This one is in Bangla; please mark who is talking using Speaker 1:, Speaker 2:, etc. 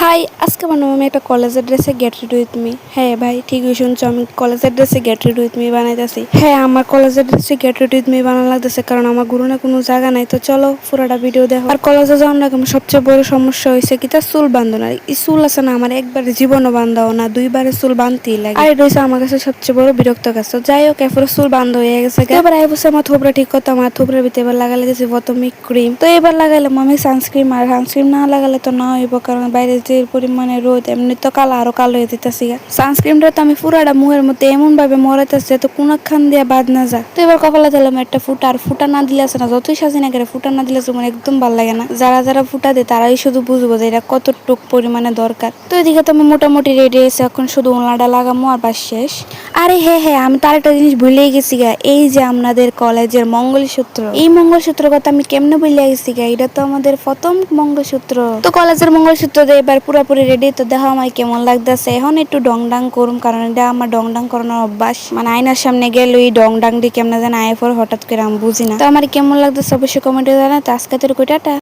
Speaker 1: হাই, আজকে বানাবো আমি একটা কলেজের ড্রেসে গেট রেডি উইথ মি। হ্যাঁ ভাই, ঠিকই শুনছো, আমি কলেজের ড্রেসে গেট রেডি উইথ মি বানাইতেছি। হ্যাঁ, আমার কলেজের ড্রেসে গেট রেডি উইথ মি বানানো লাগতেছে, কারণ আমার ঘুরনে কোনো জায়গা নাই। তো চলো পুরোটা ভিডিও দেখো। আর কলেজে যাওয়ার না আমার সবচেয়ে বড় সমস্যা হয়েছে কি, তার চুল বাঁধো না। এই চুল আছে না, আমার একবারে জীবনও বান্ধাও না, দুইবারে চুল বাঁধতেই লাগে। আর এটা হচ্ছে আমার কাছে সবচেয়ে বড় বিরক্ত কাজ। তো যাই হোক, এরপরে চুল বান্ধ হয়ে গেছে। এবার আই বসে আমার থোবরা ঠিক করতাম, আমার থোবরার ভিতরে এবার লাগা লেগেছে প্রথমে ক্রিম। তো এবার লাগাইলাম আমি সানস্ক্রিন, আর সানস্ক্রিন না লাগালে তো না হইব, কারণ বাইরে যে পরিমাণে রোদ, এমনি তো কালো আরো কালো হয়ে যেতেছি। সানস্ক্রিনটা তো আমি পুরাটা মুখের মধ্যে এমন ভাবে মরাইতেছে তো কোনখান দিয়ে বাদ না যায়। তো এবার কপালে দিলাম একটা ফুটা, আর ফুটা না দিলে আছে না, যতই সাজি না করে ফুটা না দিলে তোমার একদম ভালো লাগে না। যারা যারা ফুটা দেয় তারাই শুধু বুঝবো যে এটা কতটুক পরিমাণে দরকার। তো এদিকে তো আমি মোটামুটি রেডি হয়েছে, এখন শুধু ওনাটা লাগামো আর বাস শেষ। আরে হ্যাঁ হ্যাঁ, আমি তার একটা জিনিস ভুলেই গেছি গা, এই যে আমাদের কলেজের মঙ্গলসূত্র, এই মঙ্গলসূত্র কথা আমি কেমনে ভুলে গেছি গা, এটা তো আমাদের প্রথম মঙ্গলসূত্র। তো কলেজের মঙ্গলসূত্র দিয়ে এবার পুরোপুরি রেডি। তো দেখো আমার কেমন লাগতেছে। এখন একটু ডং ডাং করুম, কারণ এটা আমার ডং ডাং করানোর অভ্যাস। মানে আয়নার সামনে গেলে ওই ডং ডাং দিয়ে কেমন যেন আয় পর হঠাৎ করে আমি বুঝি না। তো আমার কেমন লাগতেছে অবশ্যই কমেন্টে জানাতে। আজকে তোর কইটাটা।